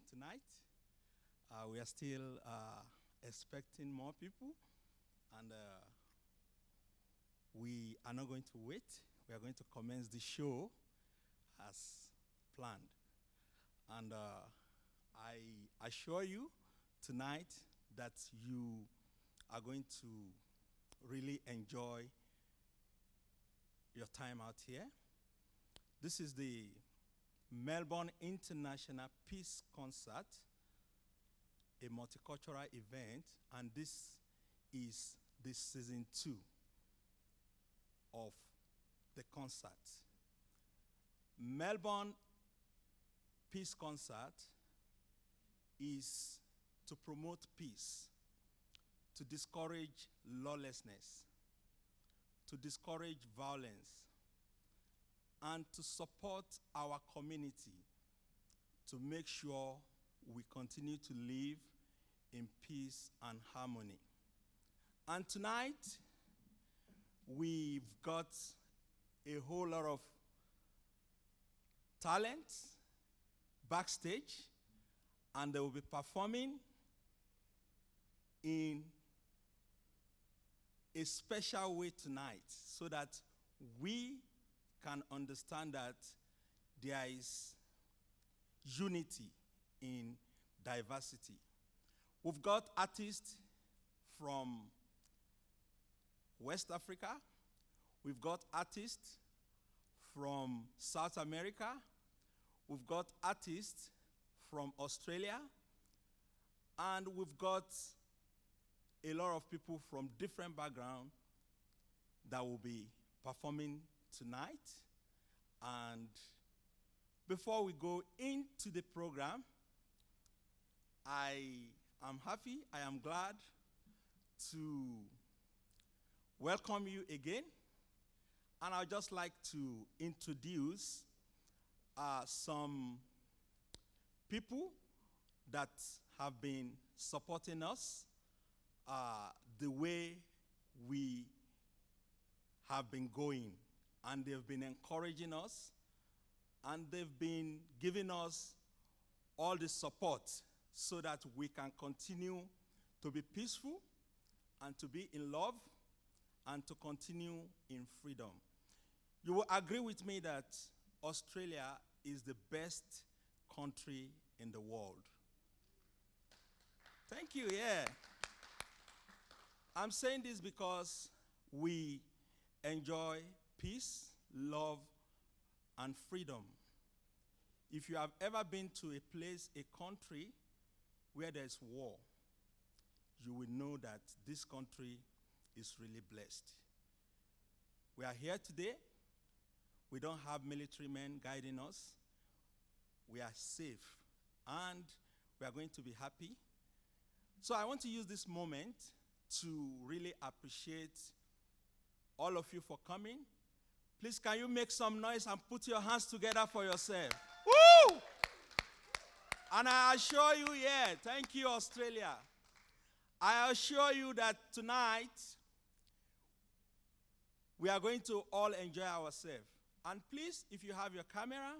tonight. We are still expecting more people, and we are not going to wait. We are going to commence the show as planned. And I assure you tonight that you are going to really enjoy your time out here. This is the Melbourne International Peace Concert, a multicultural event, and this is the season 2 of the concert. Melbourne Peace Concert is to promote peace, to discourage lawlessness, to discourage violence, and to support our community to make sure we continue to live in peace and harmony. And tonight, we've got a whole lot of talent backstage, and they will be performing in a special way tonight so that we can understand that there is unity in diversity. We've got artists from West Africa. We've got artists from South America. We've got artists from Australia. And we've got a lot of people from different backgrounds that will be performing tonight. And before we go into the program, I am happy, I am glad to welcome you again. And I'd just like to introduce some people that have been supporting us the way we have been going. And they've been encouraging us, and they've been giving us all the support so that we can continue to be peaceful and to be in love and to continue in freedom. You will agree with me that Australia is the best country in the world. Thank you, yeah. I'm saying this because we enjoy peace, love, and freedom. If you have ever been to a place, a country where there's war, you will know that this country is really blessed. We are here today. We don't have military men guiding us. We are safe, and we are going to be happy. So I want to use this moment to really appreciate all of you for coming. Please, can you make some noise and put your hands together for yourself? Woo! And I assure you, yeah, thank you, Australia. I assure you that tonight, we are going to all enjoy ourselves. And please, if you have your camera,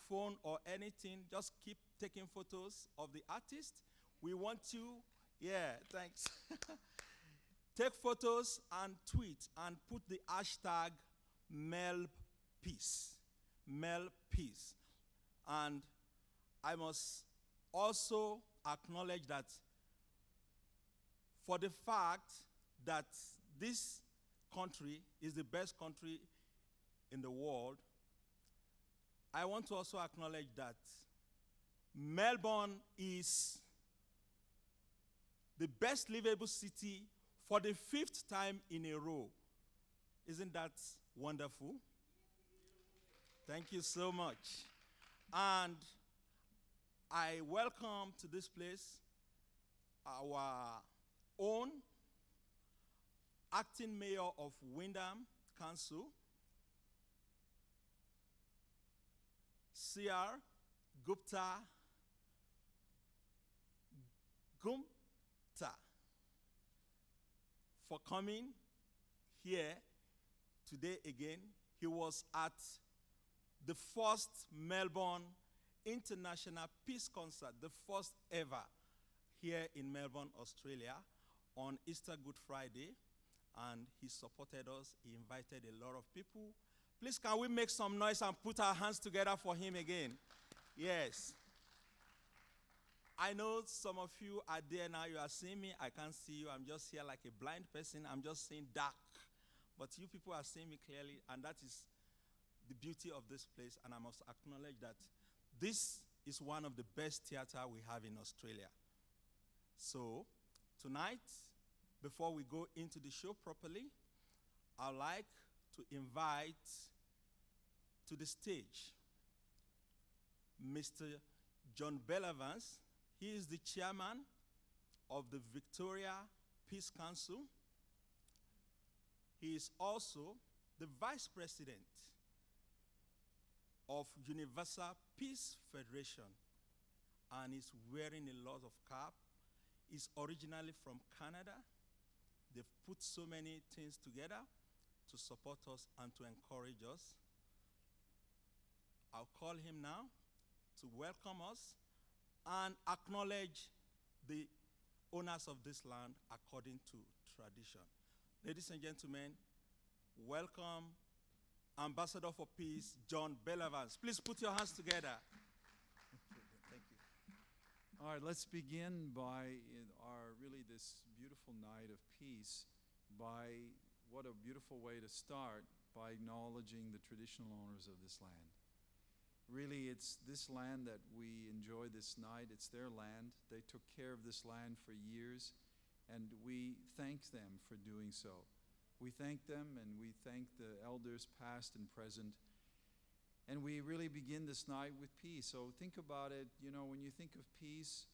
phone, or anything, just keep taking photos of the artist. We want you, yeah, thanks. Take photos and tweet and put the hashtag Melbpeace. Melbpeace. And I must also acknowledge that for the fact that this country is the best country in the world, I want to also acknowledge that Melbourne is the best livable city for the 5th time in a row. Isn't that wonderful? Thank you so much. And I welcome to this place our own acting mayor of Wyndham Council, CR Gupta Gautam, for coming here today again. He was at the first Melbourne international peace concert, the first ever here in Melbourne, Australia, on Easter Good Friday. And he supported us. He invited a lot of people. Please, can we make some noise and put our hands together for him again? Yes. I know some of you are there now. You are seeing me. I can't see you. I'm just here like a blind person. I'm just seeing dark. But you people are seeing me clearly, and that is the beauty of this place. And I must acknowledge that this is one of the best theater we have in Australia. So tonight, before we go into the show properly, I'd like to invite to the stage Mr. John Bellavance. He is the chairman of the Victoria Peace Council. He is also the vice president of Universal Peace Federation, and he's wearing a lot of cap. He's originally from Canada. They've put so many things together to support us and to encourage us. I'll call him now to welcome us and acknowledge the owners of this land according to tradition. Ladies and gentlemen, welcome Ambassador for Peace, John Bellavance. Please put your hands together. Thank you. All right, let's begin by really this beautiful night of peace by what a beautiful way to start by acknowledging the traditional owners of this land. Really, it's this land that we enjoy this night. It's their land. They took care of this land for years, and we thank them for doing so. We thank them, and we thank the elders past and present. And we really begin this night with peace. So think about it. You know, when you think of peace,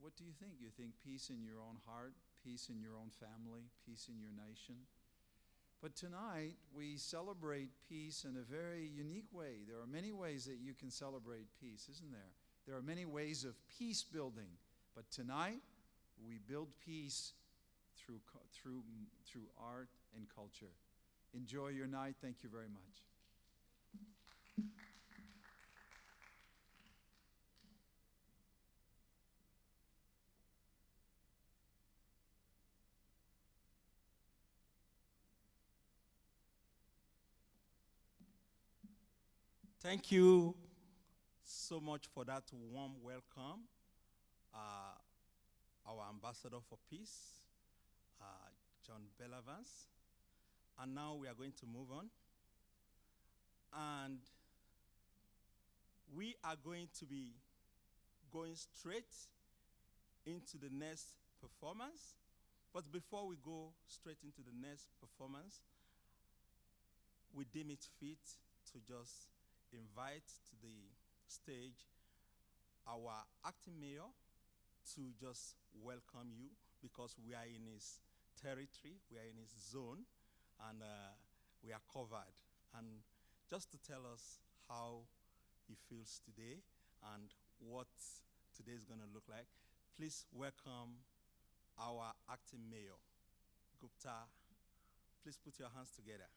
what do you think? You think peace in your own heart, peace in your own family, peace in your nation. But tonight, we celebrate peace in a very unique way. There are many ways that you can celebrate peace, isn't there? There are many ways of peace building. But tonight, we build peace through art and culture. Enjoy your night. Thank you very much. Thank you so much for that warm welcome, our Ambassador for Peace, John Bellavance. And now we are going to move on. And we are going to be going straight into the next performance. But before we go straight into the next performance, we deem it fit to just invite to the stage our acting mayor to just welcome you, because we are in his territory, we are in his zone, and we are covered. And just to tell us how he feels today and what today is going to look like, please welcome our acting mayor, Gupta. Please put your hands together.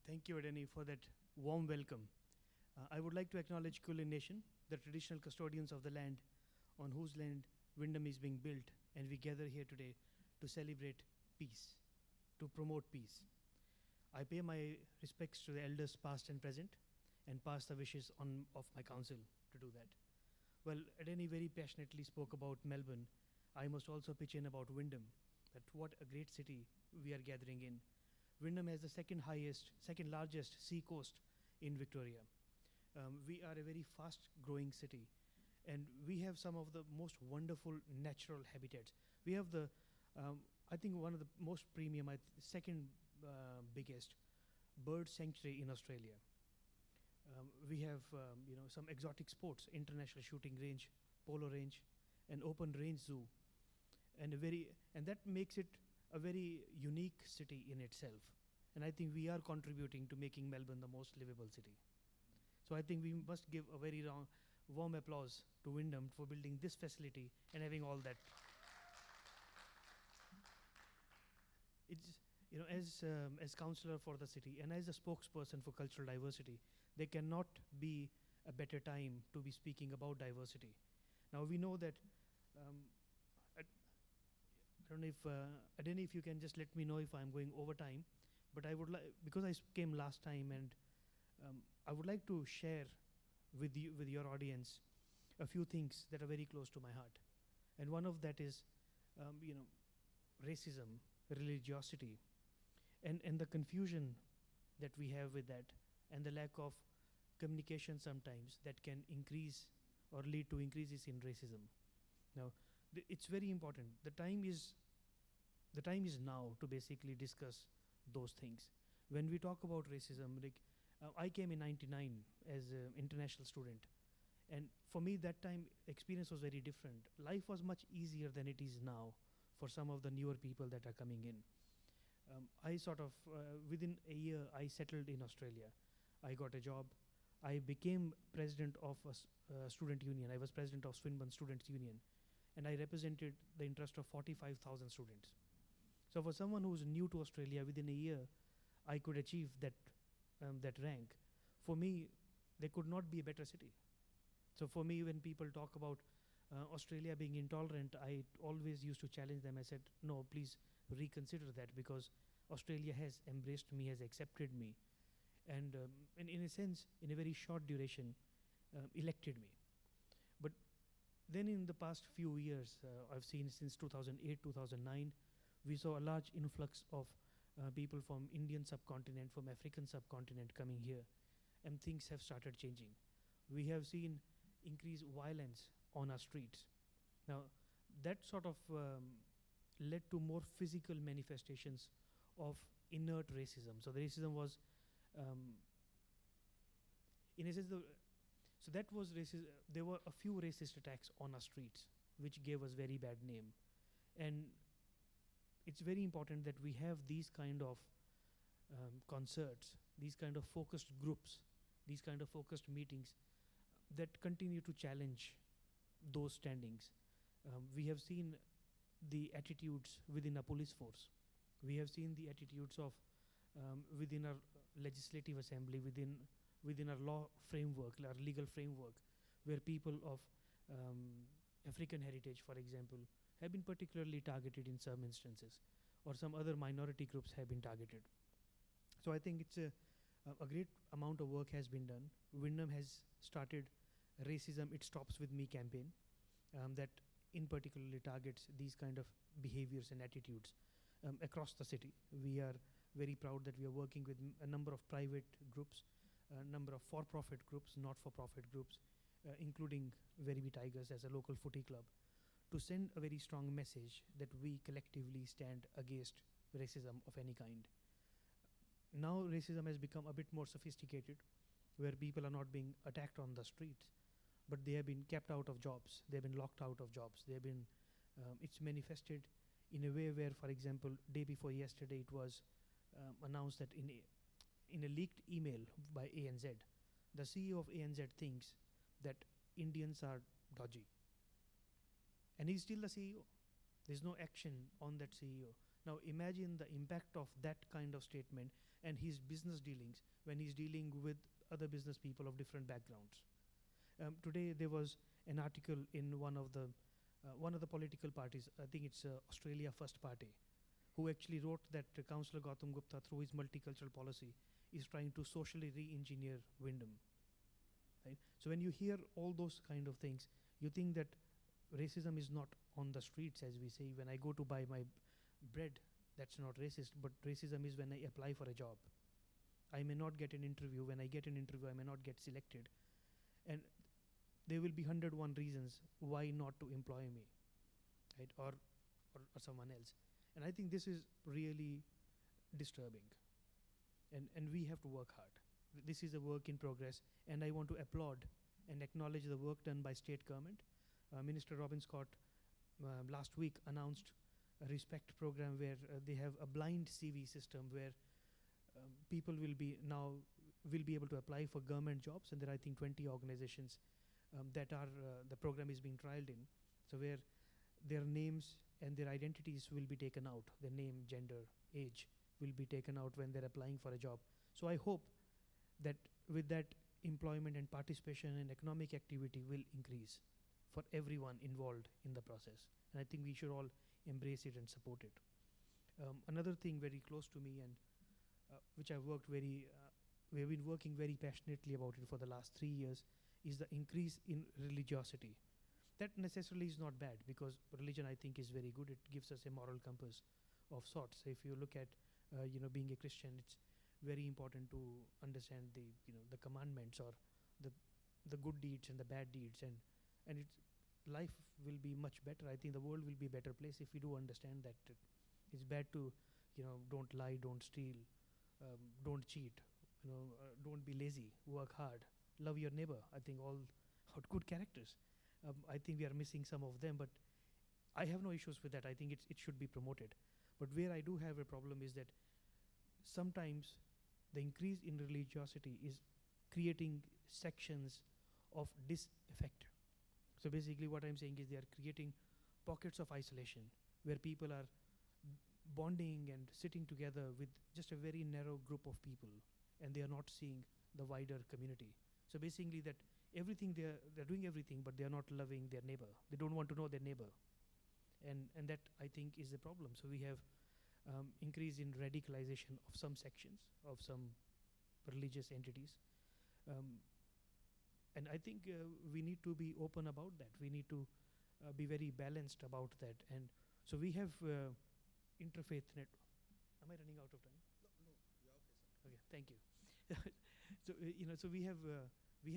Thank you, Adeniyi, for that warm welcome. I would like to acknowledge Kulin Nation, the traditional custodians of the land on whose land Wyndham is being built, and we gather here today to celebrate peace, to promote peace. I pay my respects to the elders past and present, and pass the wishes of my council to do that. Well, Adeniyi very passionately spoke about Melbourne. I must also pitch in about Wyndham, that what a great city we are gathering in. Wyndham has the second largest sea coast in Victoria. We are a very fast growing city, And we have some of the most wonderful natural habitats. We have I think one of the most premium, second biggest bird sanctuary in Australia. We have some exotic sports, international shooting range, polo range, an open range zoo, and that makes it a very unique city in itself. And I think we are contributing to making Melbourne the most livable city. So I think we must give a very warm applause to Wyndham for building this facility and having all that. It's as councillor for the city and as a spokesperson for cultural diversity, there cannot be a better time to be speaking about diversity. Now we know that I don't know if Adeniyi, if you can just let me know if I'm going over time, but I would like, because came last time, and I would like to share with your audience a few things that are very close to my heart, and one of that is racism, religiosity, and the confusion that we have with that, and the lack of communication sometimes that can increase or lead to increases in racism. Now, it's very important. The time is now to basically discuss those things. When we talk about racism, like I came in '99 as an international student, and for me that time experience was very different. Life was much easier than it is now for some of the newer people that are coming in. I sort of within a year I settled in Australia. I got a job. I became president of a student union. I was president of Swinburne Students Union, and I represented the interest of 45,000 students. So for someone who's new to Australia, within a year, I could achieve that rank. For me, there could not be a better city. So for me, when people talk about Australia being intolerant, I always used to challenge them. I said, no, please reconsider that, because Australia has embraced me, has accepted me, and in a sense, in a very short duration, elected me. But then in the past few years, I've seen since 2008, 2009, we saw a large influx of people from Indian subcontinent, from African subcontinent coming here, and things have started changing. We have seen increased violence on our streets. Now, that sort of led to more physical manifestations of inert racism. So the racism was, in a sense, so that was racist. There were a few racist attacks on our streets, which gave us very bad name. And it's very important that we have these kind of concerts, these kind of focused groups, these kind of focused meetings that continue to challenge those standings. We have seen the attitudes within our police force. We have seen the attitudes of within our legislative assembly, within our law framework, our legal framework, where people of African heritage, for example, have been particularly targeted in some instances, or some other minority groups have been targeted. So I think it's a great amount of work has been done. Wyndham has started Racism It Stops With Me campaign that in particularly targets these kind of behaviors and attitudes across the city. We are very proud that we are working with a number of private groups, a number of for-profit groups, not-for-profit groups, including Werribee Tigers as a local footy club, to send a very strong message that we collectively stand against racism of any kind. Now racism has become a bit more sophisticated, where people are not being attacked on the streets, but they have been kept out of jobs, they have been locked out of jobs, they have been, it's manifested in a way where, for example, day before yesterday it was announced that in a leaked email by ANZ, the CEO of ANZ thinks that Indians are dodgy. And he's still the CEO. There's no action on that CEO. Now imagine the impact of that kind of statement and his business dealings when he's dealing with other business people of different backgrounds. Today there was an article in one of the political parties, I think it's Australia First Party, who actually wrote that Councillor Gautam Gupta, through his multicultural policy, is trying to socially re-engineer Wyndham. Right? So when you hear all those kind of things, you think that racism is not on the streets, as we say. When I go to buy my bread, that's not racist, but racism is when I apply for a job. I may not get an interview. When I get an interview, I may not get selected. And there will be 101 reasons why not to employ me, right? Or someone else. And I think this is really disturbing. And we have to work hard. This is a work in progress, and I want to applaud and acknowledge the work done by state government. Minister Robin Scott last week announced a respect program where they have a blind CV system where people will be able to apply for government jobs, and there are, I think, 20 organizations that are the program is being trialed in. So where their names and their identities will be taken out, their name, gender, age will be taken out when they're applying for a job. So I hope that with that, employment and participation in economic activity will increase for everyone involved in the process. And I think we should all embrace it and support it. Another thing very close to me, and which I've worked we have been working very passionately about it for the last 3 years, is the increase in religiosity. That necessarily is not bad, because religion, I think, is very good. It gives us a moral compass of sorts. So if you look at being a Christian, it's very important to understand the commandments, or the good deeds and the bad deeds, and it's life will be much better. I think the world will be a better place if we do understand that it's bad to don't lie, don't steal, don't cheat, don't be lazy, work hard, love your neighbor. I think all good characters. I think we are missing some of them, but I have no issues with that. I think it should be promoted. But where I do have a problem is that sometimes the increase in religiosity is creating sections of disaffect. So basically what I'm saying is they are creating pockets of isolation where people are bonding and sitting together with just a very narrow group of people, and they are not seeing the wider community. So basically that everything they're doing everything, but they're not loving their neighbor. They don't want to know their neighbor. And that, I think, is the problem. So we have increase in radicalization of some sections of some religious entities. And I think we need to be open about that. We need to be very balanced about that. And so we have interfaith net. Am I running out of time? No, you're okay, sir. Okay, thank you. So we have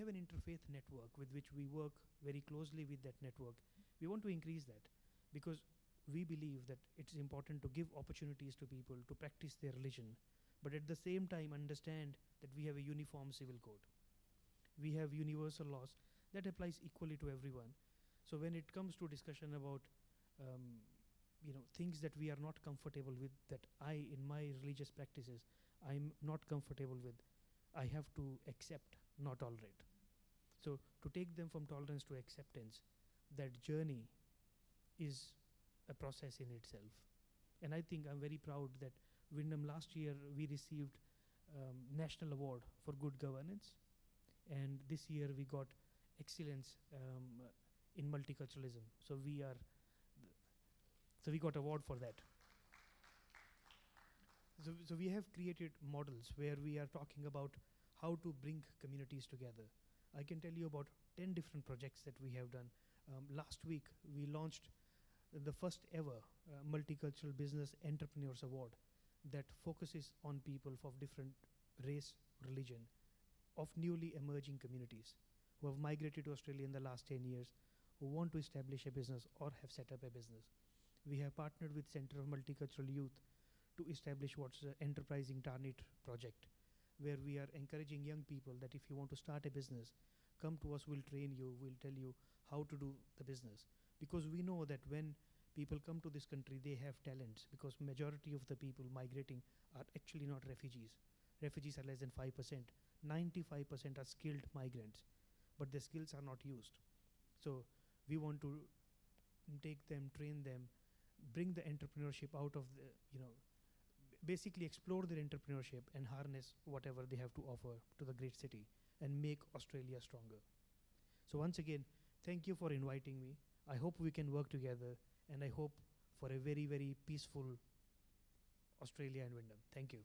an interfaith network with which we work very closely with that network. We want to increase that because we believe that it's important to give opportunities to people to practice their religion, but at the same time understand that we have a uniform civil code. We have universal laws that applies equally to everyone. So when it comes to discussion about things that we are not comfortable with, that I, in my religious practices, I'm not comfortable with, I have to accept, not tolerate. So to take them from tolerance to acceptance, that journey is a process in itself. And I think I'm very proud that Wyndham last year we received National Award for Good Governance, and this year we got Excellence in Multiculturalism. So we got award for that. So we have created models where we are talking about how to bring communities together. I can tell you about 10 different projects that we have done. Last week we launched the first ever Multicultural Business Entrepreneurs Award that focuses on people of different race, religion, of newly emerging communities who have migrated to Australia in the last 10 years, who want to establish a business or have set up a business. We have partnered with Center of Multicultural Youth to establish what's the Enterprising Tarnit project, where we are encouraging young people that if you want to start a business, come to us, we'll train you, we'll tell you how to do the business. Because we know that when people come to this country, they have talents, because majority of the people migrating are actually not refugees. Refugees are less than 5%. 95% are skilled migrants, but their skills are not used. So we want to take them, train them, bring the entrepreneurship out of the, basically explore their entrepreneurship and harness whatever they have to offer to the great city and make Australia stronger. So once again, thank you for inviting me. I hope we can work together, and I hope for a very, very peaceful Australia and Wyndham. Thank you.